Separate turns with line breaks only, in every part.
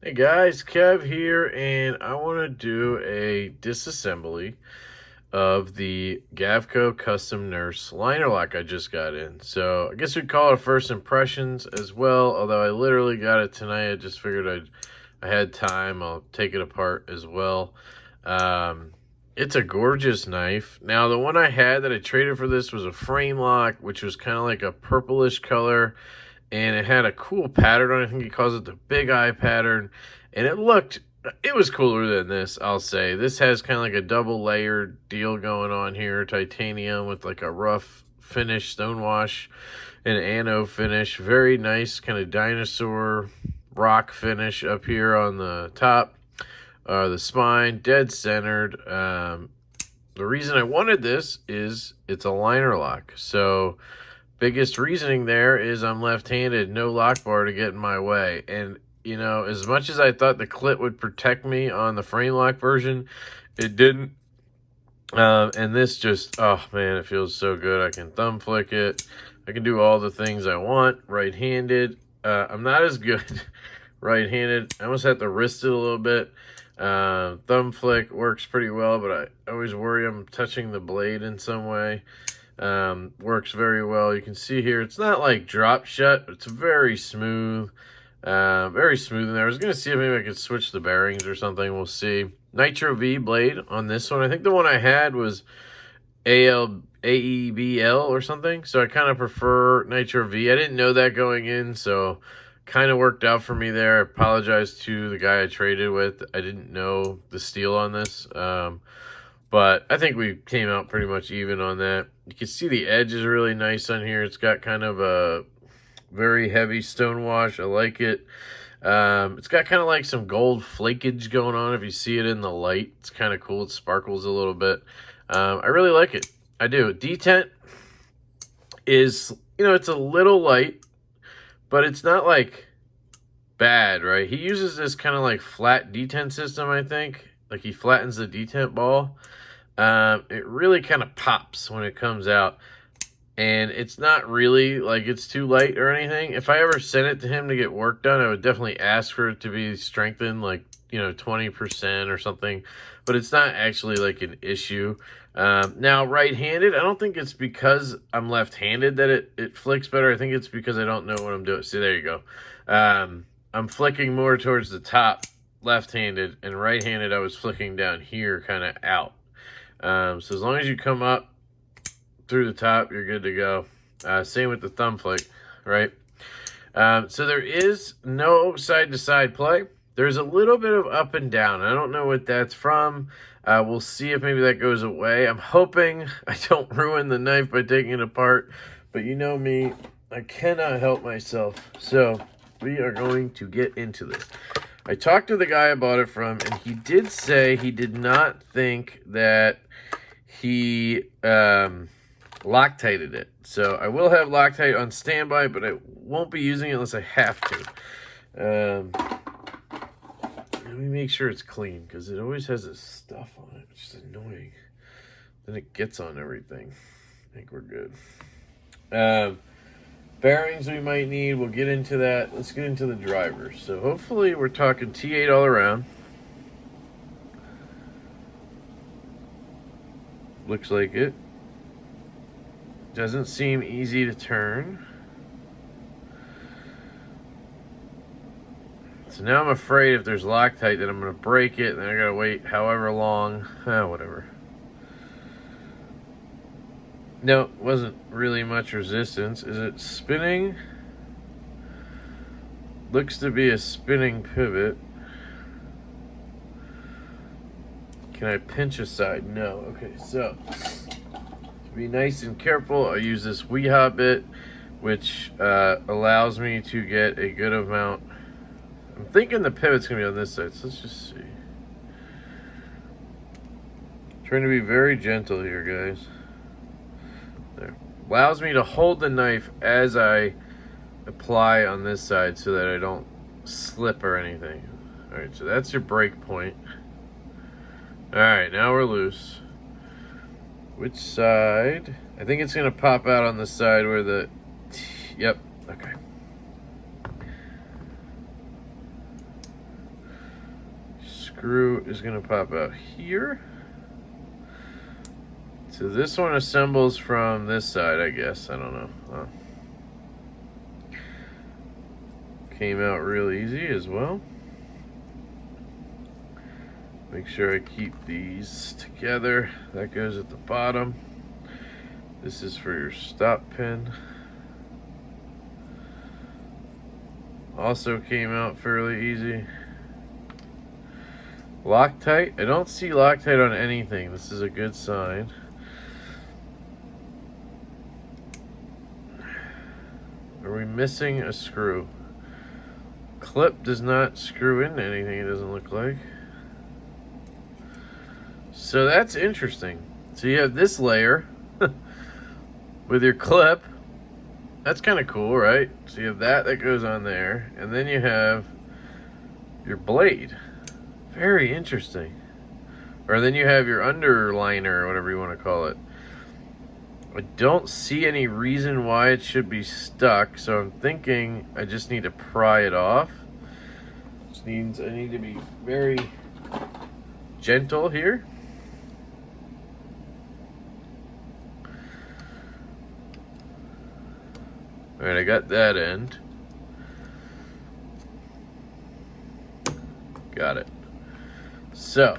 Hey guys, Kev here, and I want to do a disassembly of the Gavko Custom Nurse liner lock I just got in. So I guess we'd call it first impressions as well, although I literally got it tonight. I just figured I had time. I'll take it apart as well. It's a gorgeous knife. Now, the one I had that I traded for this was a frame lock, which was kind of like a purplish color, and it had a cool pattern on it. I think he calls it the big eye pattern, and it was cooler than this, I'll say. This has kind of like a double layered deal going on here, titanium with like a rough finish, stonewash and anno finish. Very nice kind of dinosaur rock finish up here on the top. The spine, dead centered. The reason I wanted this is it's a liner lock. So biggest reasoning there is I'm left-handed, no lock bar to get in my way. And, you know, as much as I thought the clip would protect me on the frame lock version, it didn't. And this just, oh man, it feels so good. I can thumb flick it. I can do all the things I want right-handed. I'm not as good right-handed. I almost have to wrist it a little bit. Thumb flick works pretty well, but I always worry I'm touching the blade in some way. Works very well. You can see here, it's not like drop shut, but it's very smooth. Very smooth in there. I was going to see if maybe I could switch the bearings or something. We'll see. Nitro V blade on this one. I think the one I had was AEBL or something, so I kind of prefer Nitro V. I didn't know that going in, so kind of worked out for me there. I apologize to the guy I traded with. I didn't know the steel on this, but I think we came out pretty much even on that. You can see the edge is really nice on here. It's got kind of a very heavy stonewash. I like it. It's got kind of like some gold flakage going on if you see it in the light. It's kind of cool. It sparkles a little bit. I really like it. I do. Detent is, it's a little light, but it's not like bad, right? He uses this kind of like flat detent system, I think. Like he flattens the detent ball. It really kind of pops when it comes out. And it's not really like it's too light or anything. If I ever sent it to him to get work done, I would definitely ask for it to be strengthened like, 20% or something. But it's not actually like an issue. Now, right-handed, I don't think it's because I'm left-handed that it flicks better. I think it's because I don't know what I'm doing. See, there you go. I'm flicking more towards the top left-handed, and right-handed I was flicking down here kind of out. So as long as you come up through the top, you're good to go. Same with the thumb flick, right? So there is no side-to-side play. There's a little bit of up and down. I don't know what that's from. We'll see if maybe that goes away. I'm hoping I don't ruin the knife by taking it apart, but you know me, I cannot help myself. So we are going to get into this. I talked to the guy I bought it from, and he did say he did not think that he Loctited it. So I will have Loctite on standby, but I won't be using it unless I have to. Let me make sure it's clean, because it always has this stuff on it, which is annoying. Then it gets on everything. I think we're good. Bearings we might need. We'll get into that. Let's get into the drivers. So hopefully we're talking T8 all around. Looks like it. Doesn't seem easy to turn. So now I'm afraid if there's Loctite that I'm going to break it, and then I got to wait however long. Whatever. No, wasn't really much resistance. Is it spinning? Looks to be a spinning pivot. Can I pinch a side? No. Okay, so to be nice and careful, I use this Weehaw bit, which allows me to get a good amount. I'm thinking the pivot's going to be on this side, so let's just see. Trying to be very gentle here, guys. There. Allows me to hold the knife as I apply on this side so that I don't slip or anything. All right, so that's your break point. All right, now we're loose. Which side? I think it's gonna pop out on the side where the, yep, okay. Screw is gonna pop out here. So this one assembles from this side, I guess. I don't know. Came out real easy as well. Make sure I keep these together. That goes at the bottom. This is for your stop pin. Also came out fairly easy. Loctite. I don't see Loctite on anything. This is a good sign. Are we missing a screw? Clip does not screw into anything, it doesn't look like. So that's interesting. So you have this layer with your clip. That's kind of cool, right? So you have that goes on there, and then you have your blade. Very interesting. Or then you have your underliner, or whatever you want to call it. I don't see any reason why it should be stuck, so I'm thinking I just need to pry it off. Which means I need to be very gentle here. All right, I got that end. Got it. So,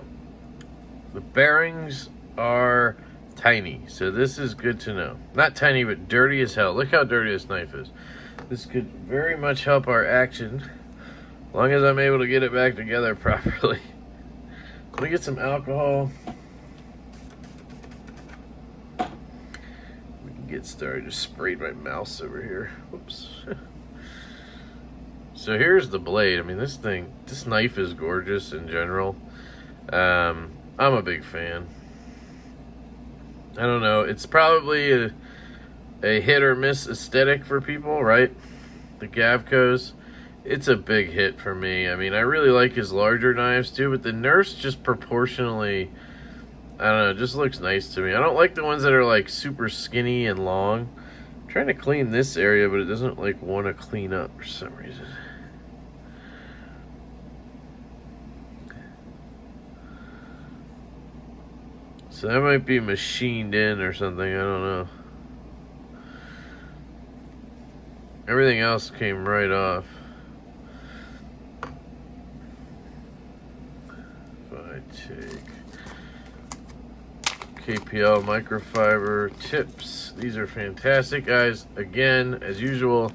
the bearings are tiny, so this is good to know. Not tiny, but dirty as hell. Look how dirty this knife is. This could very much help our action, as long as I'm able to get it back together properly. Let me get some alcohol. We can get started. Just sprayed my mouse over here. Whoops. So here's the blade. I mean, this knife is gorgeous in general. I'm a big fan. I don't know. It's probably a hit or miss aesthetic for people, right? The Gavkos. It's a big hit for me. I mean, I really like his larger knives too, but the Nurse just proportionally, I don't know, just looks nice to me. I don't like the ones that are like super skinny and long. I'm trying to clean this area, but it doesn't like want to clean up for some reason. So that might be machined in or something, I don't know. Everything else came right off. If I take KPL microfiber tips, these are fantastic, guys. Again, as usual,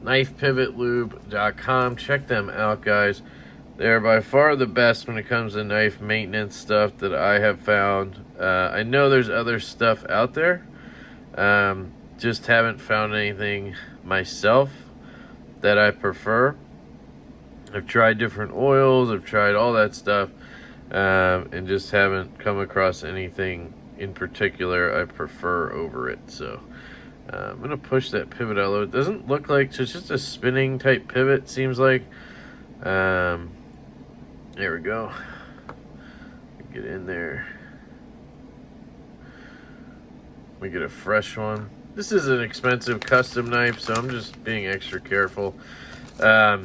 knifepivotlube.com. Check them out, guys. They're by far the best when it comes to knife maintenance stuff that I have found. I know there's other stuff out there. Just haven't found anything myself that I prefer. I've tried different oils. I've tried all that stuff. And just haven't come across anything in particular I prefer over it. So I'm going to push that pivot out a little. It doesn't look like, so it's just a spinning type pivot, seems like. There we go. Get in there. We get a fresh one. This is an expensive custom knife, so I'm just being extra careful. I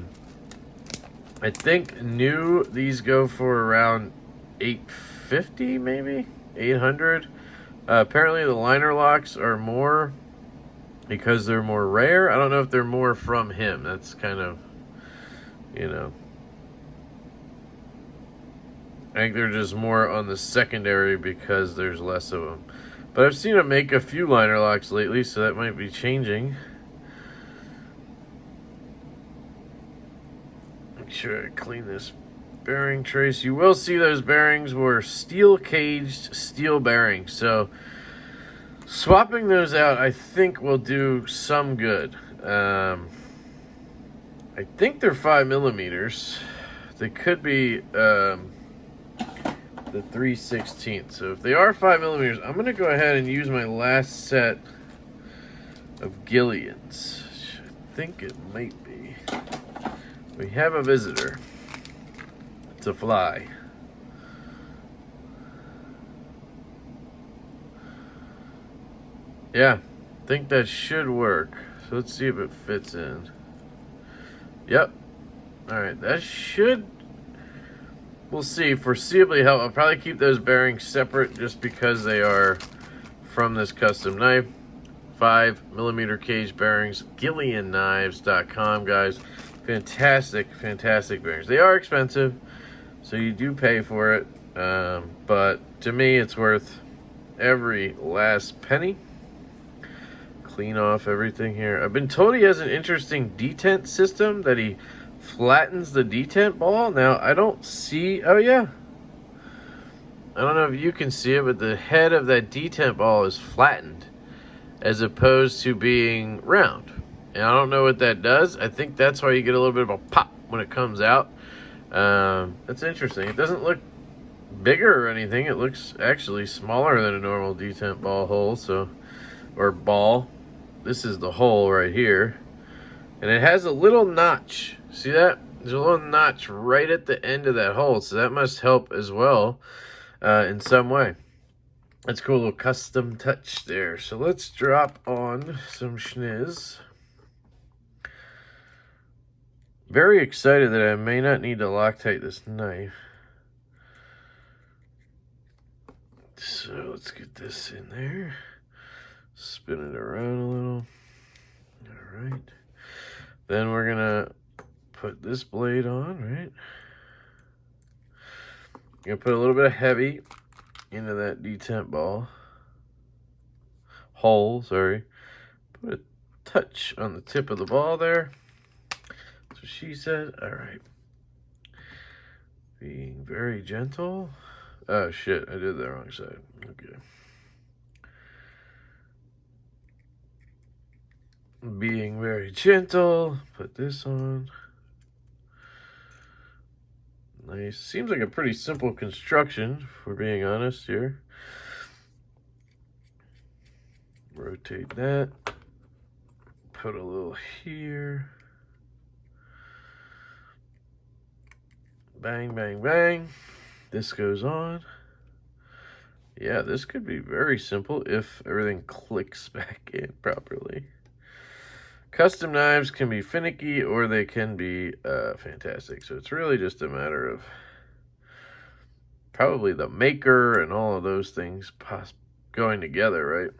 think new, these go for around $850, maybe $800. Apparently the liner locks are more because they're more rare. I don't know if they're more from him. That's kind of, you know, I think they're just more on the secondary because there's less of them. But I've seen him make a few liner locks lately, so that might be changing. Make sure I clean this bearing trace. You will see those bearings were steel caged steel bearings. So swapping those out, I think, will do some good. I think they're 5mm. They could be the 3/16. So if they are 5mm, I'm going to go ahead and use my last set of Gillians. I think it might be. We have a visitor. It's a fly. Yeah, I think that should work. So let's see if it fits in. Yep. Alright, that should... We'll see. Foreseeably help. I'll probably keep those bearings separate just because they are from this custom knife. 5mm cage bearings. GillianKnives.com, guys. Fantastic, fantastic bearings. They are expensive, so you do pay for it. But to me, it's worth every last penny. Clean off everything here. I've been told he has an interesting detent system that he flattens the detent ball. Now, I don't see... Oh, yeah. I don't know if you can see it, but the head of that detent ball is flattened as opposed to being round. And I don't know what that does. I think that's why you get a little bit of a pop when it comes out. That's interesting. It doesn't look bigger or anything. It looks actually smaller than a normal detent ball hole, so... Or ball. This is the hole right here. And it has a little notch. See that? There's a little notch right at the end of that hole. So that must help as well in some way. That's a cool little custom touch there. So let's drop on some schniz. Very excited that I may not need to Loctite this knife. So let's get this in there. Spin it around a little. All right. Then we're going to put this blade on, right? Going to put a little bit of heavy into that detent ball. Hole, sorry. Put a touch on the tip of the ball there. That's what she said. All right. Being very gentle. Oh, shit. I did the wrong side. Okay. Being very gentle. Put this on. Nice. Seems like a pretty simple construction, if we're being honest here. Rotate that. Put a little here. Bang, bang, bang. This goes on. Yeah, this could be very simple if everything clicks back in properly. Custom knives can be finicky or they can be fantastic. So it's really just a matter of probably the maker and all of those things going together, right?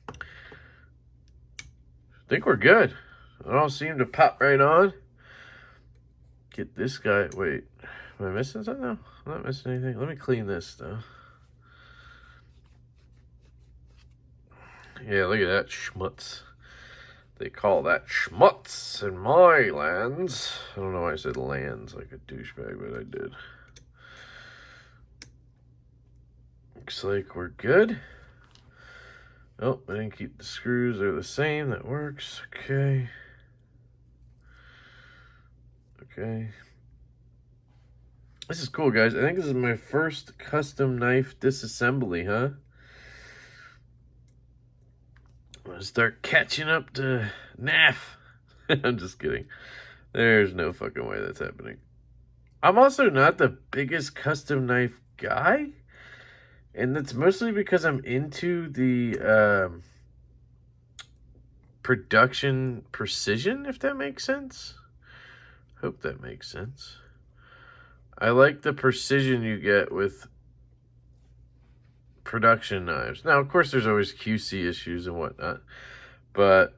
I think we're good. It all seemed to pop right on. Get this guy. Wait, am I missing something? No, I'm not missing anything. Let me clean this though. Yeah, look at that schmutz. They call that schmutz in my lands. I don't know why I said lands like a douchebag, but I did. Looks like we're good. Oh, I didn't keep the screws. They're the same. That works. Okay. Okay. This is cool, guys. I think this is my first custom knife disassembly, huh? I'm gonna start catching up to NAF. I'm just kidding. There's no fucking way that's happening. I'm also not the biggest custom knife guy. And that's mostly because I'm into the production precision, if that makes sense. Hope that makes sense. I like the precision you get with production knives. Now, of course, there's always QC issues and whatnot, but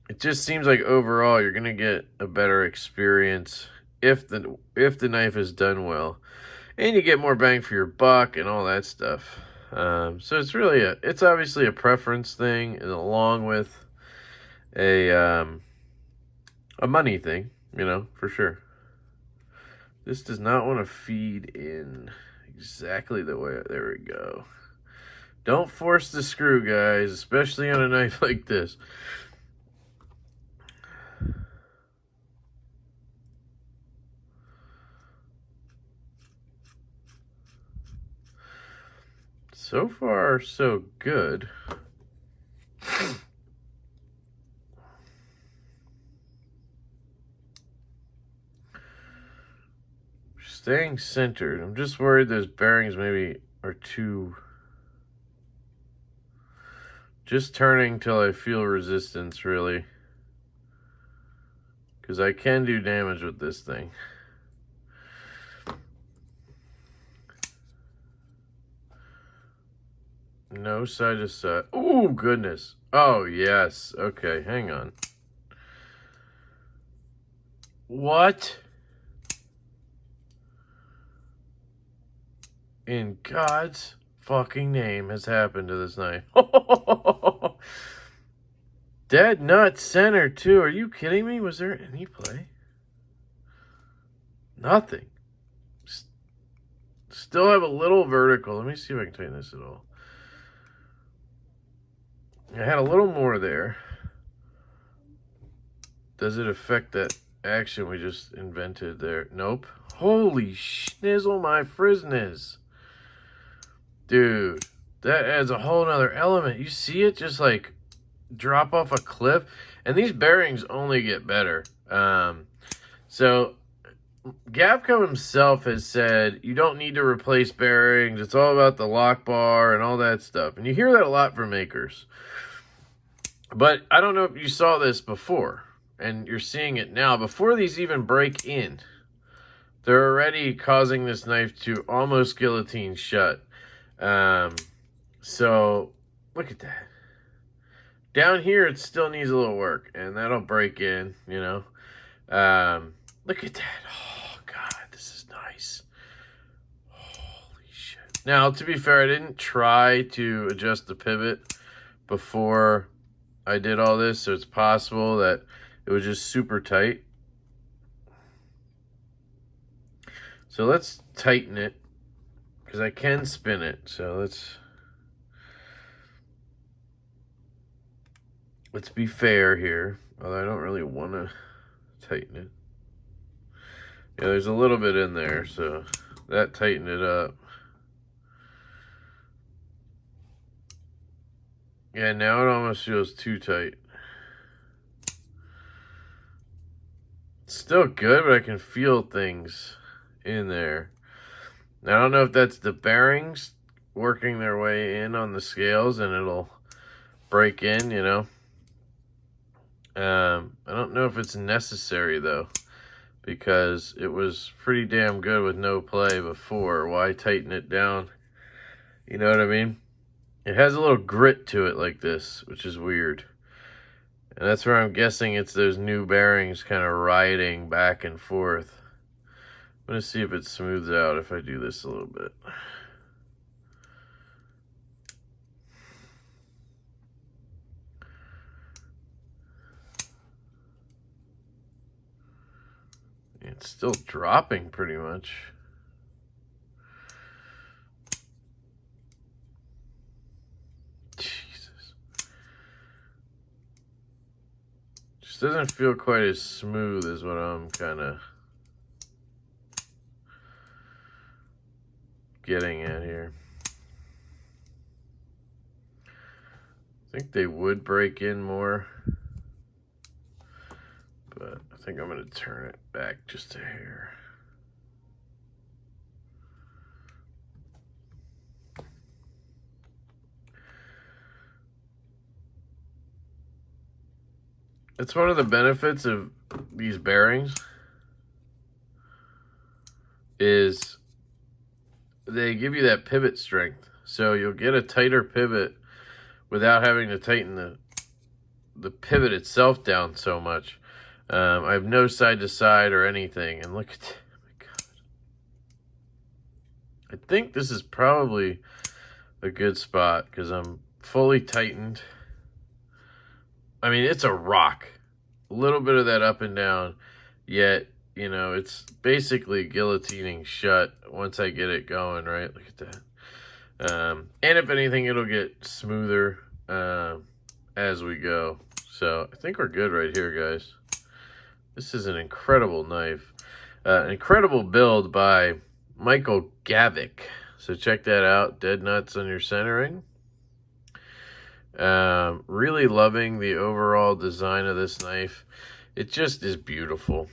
it just seems like overall you're gonna get a better experience if the knife is done well, and you get more bang for your buck and all that stuff. So it's really it's obviously a preference thing, and along with a money thing, you know, for sure. This does not want to feed in exactly the way. There we go. Don't force the screw, guys, especially on a knife like this. So far, so good. Staying centered. I'm just worried those bearings maybe are too... Just turning till I feel resistance, really. Because I can do damage with this thing. No side to side. Oh, goodness. Oh, yes. Okay, hang on. What? In God's fucking name has happened to this knife? Dead nut center, too. Are you kidding me? Was there any play? Nothing. Still have a little vertical. Let me see if I can tighten this at all. I had a little more there. Does it affect that action we just invented there? Nope. Holy schnizzle my frizzness. Dude, that adds a whole nother element. You see it just like drop off a cliff? And these bearings only get better. So Gavko himself has said you don't need to replace bearings. It's all about the lock bar and all that stuff. And you hear that a lot from makers. But I don't know if you saw this before, and you're seeing it now. Before these even break in, they're already causing this knife to almost guillotine shut. So look at that. Down here, it still needs a little work, and that'll break in, you know. Look at that. Oh, God, this is nice. Holy shit. Now, to be fair, I didn't try to adjust the pivot before I did all this, so it's possible that it was just super tight. So let's tighten it, because I can spin it. So let's be fair here, although I don't really want to tighten it. Yeah, there's a little bit in there, so that tightened it up. Yeah, now it almost feels too tight. It's still good, but I can feel things in there. Now, I don't know if that's the bearings working their way in on the scales and it'll break in, you know. I don't know if it's necessary, though, because it was pretty damn good with no play before. Why tighten it down? You know what I mean? It has a little grit to it like this, which is weird. And that's where I'm guessing it's those new bearings kind of riding back and forth. I'm going to see if it smooths out if I do this a little bit. It's still dropping pretty much. Just doesn't feel quite as smooth as what I'm kind of getting at here. I think they would break in more, but I think I'm going to turn it back just a hair. It's one of the benefits of these bearings is they give you that pivot strength. So you'll get a tighter pivot without having to tighten the pivot itself down so much. I have no side to side or anything. And look at that. Oh my God. I think this is probably a good spot because I'm fully tightened. I mean, it's a rock. A little bit of that up and down, yet, you know, it's basically guillotining shut once I get it going, right? Look at that. And if anything, it'll get smoother as we go. So I think we're good right here, guys. This is an incredible knife. An incredible build by Michael Gavko. So check that out. Dead nuts on your centering. Really loving the overall design of this knife. It just is beautiful.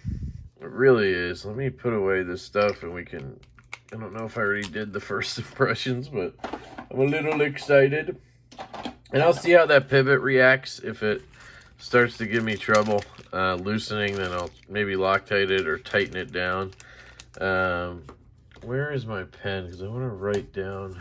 It really is. Let me put away this stuff and we can... I don't know if I already did the first impressions, but I'm a little excited. And I'll see how that pivot reacts. If it starts to give me trouble loosening, then I'll maybe Loctite it or tighten it down. Where is my pen? Because I want to write down...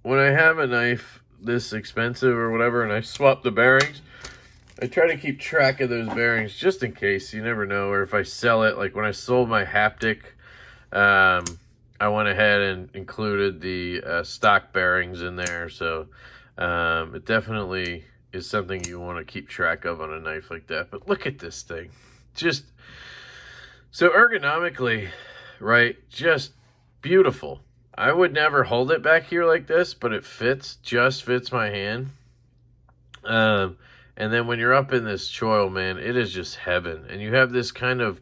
When I have a knife this expensive or whatever and I swap the bearings, I try to keep track of those bearings just in case. You never know. Or if I sell it, like when I sold my haptic, I went ahead and included the stock bearings in there. So it definitely is something you want to keep track of on a knife like that. But look at this thing. Just so ergonomically, right? Just beautiful. I would never hold it back here like this, but it fits, just fits my hand. And then when you're up in this choil, man, it is just heaven. And you have this kind of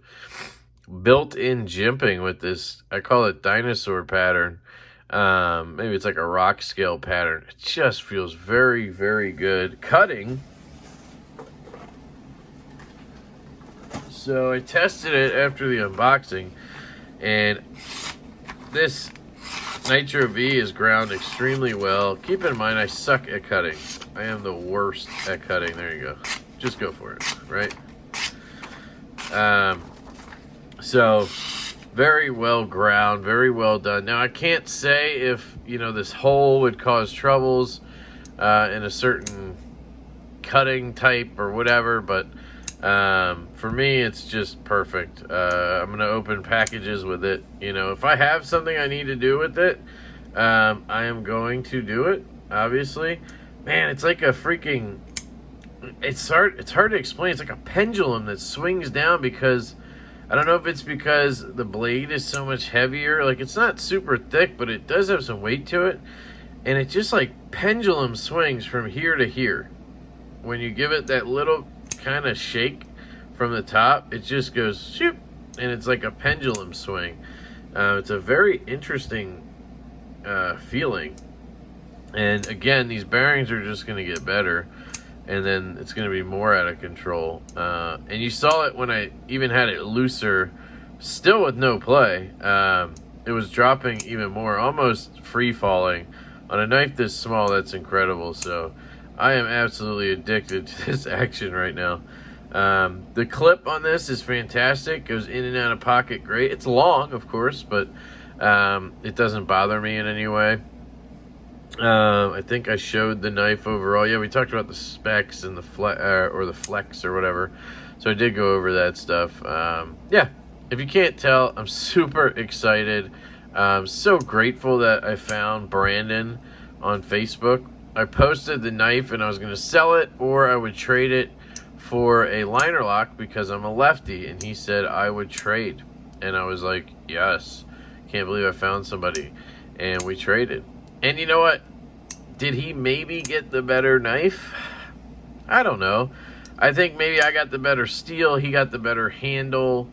built-in jimping with this, I call it dinosaur pattern. Maybe it's like a rock scale pattern. It just feels very, very good. Cutting. So I tested it after the unboxing, and this Nitro V is ground extremely well. Keep in mind, I suck at cutting. I am the worst at cutting. There you go. Just go for it, right? So, very well ground, very well done. Now, I can't say if, this hole would cause troubles in a certain cutting type or whatever, but for me, it's just perfect. I'm going to open packages with it. If I have something I need to do with it, I am going to do it, obviously. Man, it's like a freaking... It's hard to explain. It's like a pendulum that swings down because... I don't know if it's because the blade is so much heavier. Like, it's not super thick, but it does have some weight to it. And it just, like, pendulum swings from here to here. When you give it that little kind of shake from the top, it just goes shoop, and it's like a pendulum swing. It's a very interesting feeling. And again, these bearings are just going to get better, and then it's going to be more out of control. And you saw it when I even had it looser, still with no play. It was dropping even more, almost free falling. On a knife this small, that's incredible. So I am absolutely addicted to this action right now. The clip on this is fantastic. Goes in and out of pocket great. It's long, of course, but it doesn't bother me in any way. I think I showed the knife overall. Yeah, we talked about the specs and the flex or whatever. So I did go over that stuff. Yeah, if you can't tell, I'm super excited. I'm so grateful that I found Brandon on Facebook. I posted the knife and I was going to sell it, or I would trade it for a liner lock because I'm a lefty, and he said I would trade, and I was like, yes, can't believe I found somebody, and we traded. And you know what, did he maybe get the better knife? I don't know. I think maybe I got the better steel, he got the better handle,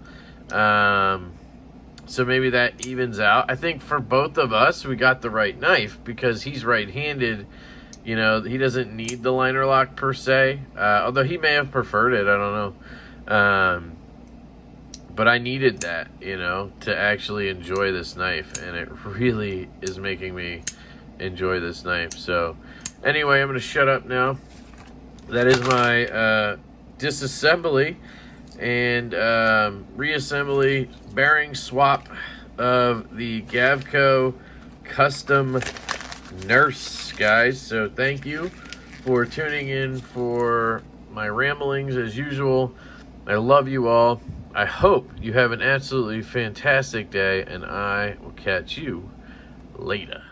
so maybe that evens out. I think for both of us, we got the right knife because he's right-handed. He doesn't need the liner lock per se, although he may have preferred it. I don't know. But I needed that, to actually enjoy this knife, and it really is making me enjoy this knife. So anyway, I'm going to shut up now. That is my disassembly and reassembly bearing swap of the Gavko custom Nurse, guys. So thank you for tuning in for my ramblings as usual. I love you all. I hope you have an absolutely fantastic day, and I will catch you later.